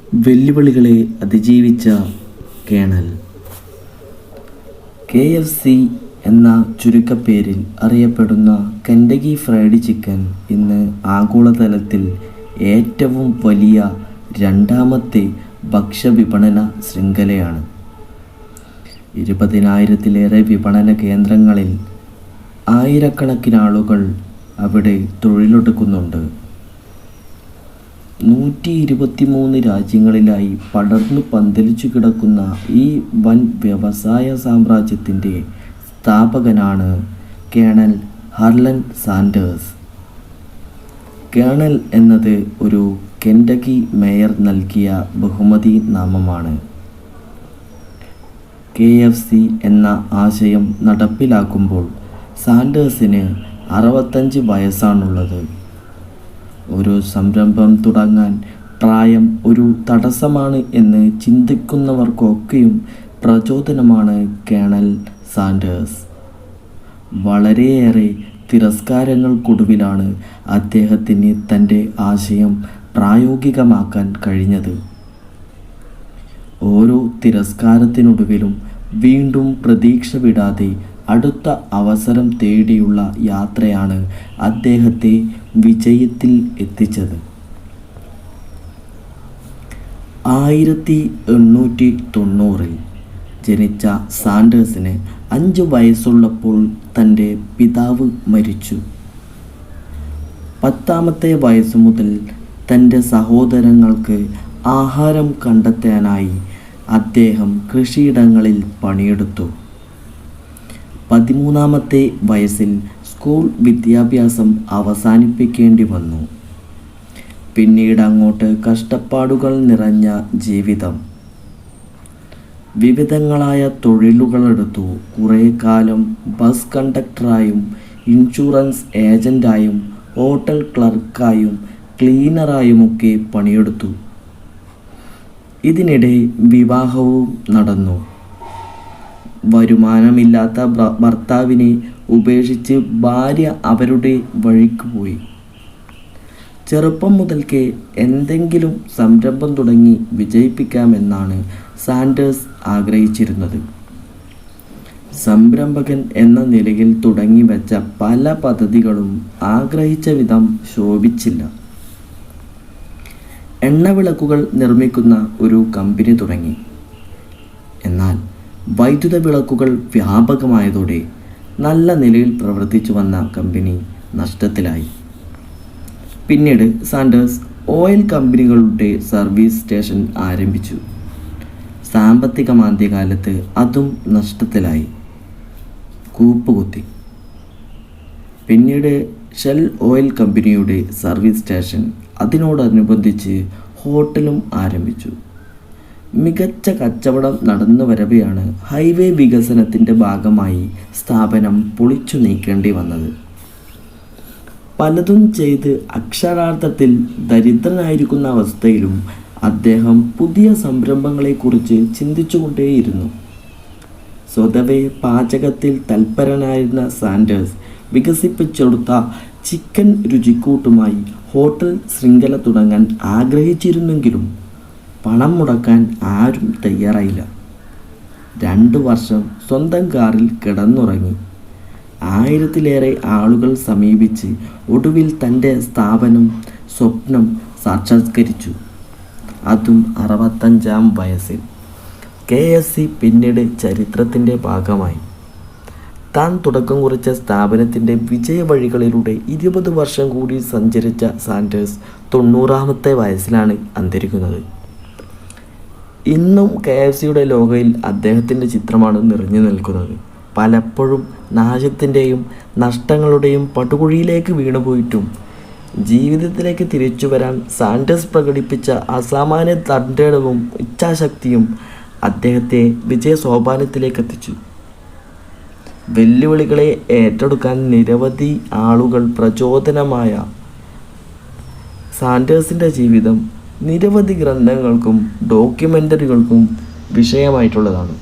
വെല്ലുവിളികളെ അതിജീവിച്ച colonel. KFC എന്ന ചുരുക്കപ്പേരിൽ അറിയപ്പെടുന്ന കെൻഡക്കി ഫ്രൈഡ് ചിക്കൻ ഇന്ന് ആഗോളതലത്തിൽ ഏറ്റവും വലിയ രണ്ടാമത്തെ ഭക്ഷ്യവിപണന ശൃംഖലയാണ്. 20,000-ലേറെ വിപണന കേന്ദ്രങ്ങളിൽ ആയിരക്കണക്കിന് ആളുകൾ അവിടെ തൊഴിലെടുക്കുന്നുണ്ട്. 123 രാജ്യങ്ങളിലായി പടർന്നു പന്തലിച്ചു കിടക്കുന്ന ഈ വൻ വ്യവസായ സാമ്രാജ്യത്തിൻ്റെ സ്ഥാപകനാണ് കേണൽ ഹാർലൻ സാൻഡേഴ്സ്. കേണൽ എന്നത് ഒരു കെൻഡക്കി മേയർ നൽകിയ ബഹുമതി നാമമാണ്. KFC എന്ന ആശയം നടപ്പിലാക്കുമ്പോൾ സാൻഡേഴ്സിന് 65 വയസ്സാണുള്ളത്. ഒരു സംരംഭം തുടങ്ങാൻ പ്രായം ഒരു തടസ്സമാണ് എന്ന് ചിന്തിക്കുന്നവർക്കൊക്കെയും പ്രചോദനമാണ് കേണൽ സാൻഡേഴ്സ്. വളരെയേറെ തിരസ്കാരങ്ങൾക്കൊടുവിലാണ് അദ്ദേഹത്തിന് തൻ്റെ ആശയം പ്രായോഗികമാക്കാൻ കഴിഞ്ഞത്. ഓരോ തിരസ്കാരത്തിനൊടുവിലും വീണ്ടും പ്രതീക്ഷ വിടാതെ അടുത്ത അവസരം തേടിയുള്ള യാത്രയാണ് അദ്ദേഹത്തെ വിജയത്തിൽ എത്തിച്ചത്. 1890-ൽ ജനിച്ച സാൻഡേഴ്സിന് 5 വയസ്സുള്ളപ്പോൾ തൻ്റെ പിതാവ് മരിച്ചു. 10ാമത്തെ വയസ്സു മുതൽ തൻ്റെ സഹോദരങ്ങൾക്ക് ആഹാരം കണ്ടെത്താനായി അദ്ദേഹം കൃഷിയിടങ്ങളിൽ പണിയെടുത്തു. 13ാമത്തെ വയസ്സിൽ സ്കൂൾ വിദ്യാഭ്യാസം അവസാനിപ്പിക്കേണ്ടി വന്നു. പിന്നീട് അങ്ങോട്ട് കഷ്ടപ്പാടുകൾ നിറഞ്ഞ ജീവിതം. വിവിധങ്ങളായ തൊഴിലുകളെടുത്തു. കുറേ കാലം ബസ് കണ്ടക്ടറായും ഇൻഷുറൻസ് ഏജൻ്റായും ഹോട്ടൽ ക്ലർക്കായും ക്ലീനറായുമൊക്കെ പണിയെടുത്തു. ഇതിനിടെ വിവാഹവും നടന്നു. വരുമാനമില്ലാത്ത ഭർത്താവിനെ ഉപേക്ഷിച്ച് ഭാര്യ അവരുടെ വഴിക്ക് പോയി. ചെറുപ്പം മുതൽക്കേ എന്തെങ്കിലും സംരംഭം തുടങ്ങി വിജയിപ്പിക്കാമെന്നാണ് സാൻഡേഴ്സ് ആഗ്രഹിച്ചിരുന്നത്. സംരംഭകൻ എന്ന നിലയിൽ തുടങ്ങി വെച്ച പല പദ്ധതികളും ആഗ്രഹിച്ച വിധം ശോഭിച്ചില്ല. എണ്ണവിളക്കുകൾ നിർമ്മിക്കുന്ന ഒരു കമ്പനി തുടങ്ങി. എന്നാൽ വൈദ്യുത വിളക്കുകൾ വ്യാപകമായതോടെ നല്ല നിലയിൽ പ്രവർത്തിച്ചു വന്ന കമ്പനി നഷ്ടത്തിലായി. പിന്നീട് സാൻഡേഴ്സ് ഓയിൽ കമ്പനികളുടെ സർവീസ് സ്റ്റേഷൻ ആരംഭിച്ചു. സാമ്പത്തിക മാന്ദ്യകാലത്ത് അതും നഷ്ടത്തിലായി, കൂപ്പുകുത്തി. പിന്നീട് ഷെൽ ഓയിൽ കമ്പനിയുടെ സർവീസ് സ്റ്റേഷൻ, അതിനോടനുബന്ധിച്ച് ഹോട്ടലും ആരംഭിച്ചു. മികച്ച കച്ചവടം നടന്നു വരവെയാണ് ഹൈവേ വികസനത്തിൻ്റെ ഭാഗമായി സ്ഥാപനം പൊളിച്ചു നീക്കേണ്ടി വന്നത്. പലതും ചെയ്ത് അക്ഷരാർത്ഥത്തിൽ ദരിദ്രനായിരിക്കുന്ന അവസ്ഥയിലും അദ്ദേഹം പുതിയ സംരംഭങ്ങളെക്കുറിച്ച് ചിന്തിച്ചുകൊണ്ടേയിരുന്നു. സ്വതവേ പാചകത്തിൽ തൽപരനായിരുന്ന സാൻഡേഴ്സ് വികസിപ്പിച്ചെടുത്ത ചിക്കൻ രുചിക്കൂട്ടുമായി ഹോട്ടൽ ശൃംഖല തുടങ്ങാൻ ആഗ്രഹിച്ചിരുന്നെങ്കിലും പണം മുടക്കാൻ ആരും തയ്യാറായില്ല. 2 വർഷം സ്വന്തം കാറിൽ കിടന്നുറങ്ങി. 1000-ലേറെ ആളുകൾ സമീപിച്ച് ഒടുവിൽ തൻ്റെ സ്വപ്നം സാക്ഷാത്കരിച്ചു. അതും 65-ാം വയസ്സിൽ. KFC പിന്നീട് ചരിത്രത്തിൻ്റെ ഭാഗമായി. താൻ തുടക്കം കുറിച്ച സ്ഥാപനത്തിൻ്റെ വിജയവഴികളിലൂടെ 20 വർഷം കൂടി സഞ്ചരിച്ച സാൻഡേഴ്സ് 90ാമത്തെ വയസ്സിലാണ് അന്തരിക്കുന്നത്. ഇന്നും KFCയുടെ ലോഗോയിൽ അദ്ദേഹത്തിൻ്റെ ചിത്രമാണ് നിറഞ്ഞു നിൽക്കുന്നത്. പലപ്പോഴും നാശത്തിൻ്റെയും നഷ്ടങ്ങളുടെയും പടുകുഴിയിലേക്ക് വീണുപോയിട്ടും ജീവിതത്തിലേക്ക് തിരിച്ചു വരാൻ സാൻഡേഴ്സ് പ്രകടിപ്പിച്ച അസാമാന്യ തൻ്റെടവും ഇച്ഛാശക്തിയും അദ്ദേഹത്തെ വിജയസോപാനത്തിലേക്ക് എത്തിച്ചു. വെല്ലുവിളികളെ ഏറ്റെടുക്കാൻ നിരവധി ആളുകൾ പ്രചോദനമായ സാൻഡേഴ്സിൻ്റെ ജീവിതം നിരവധി ഗ്രന്ഥങ്ങൾക്കും ഡോക്യുമെൻ്ററികൾക്കും വിഷയമായിട്ടുള്ളതാണ്.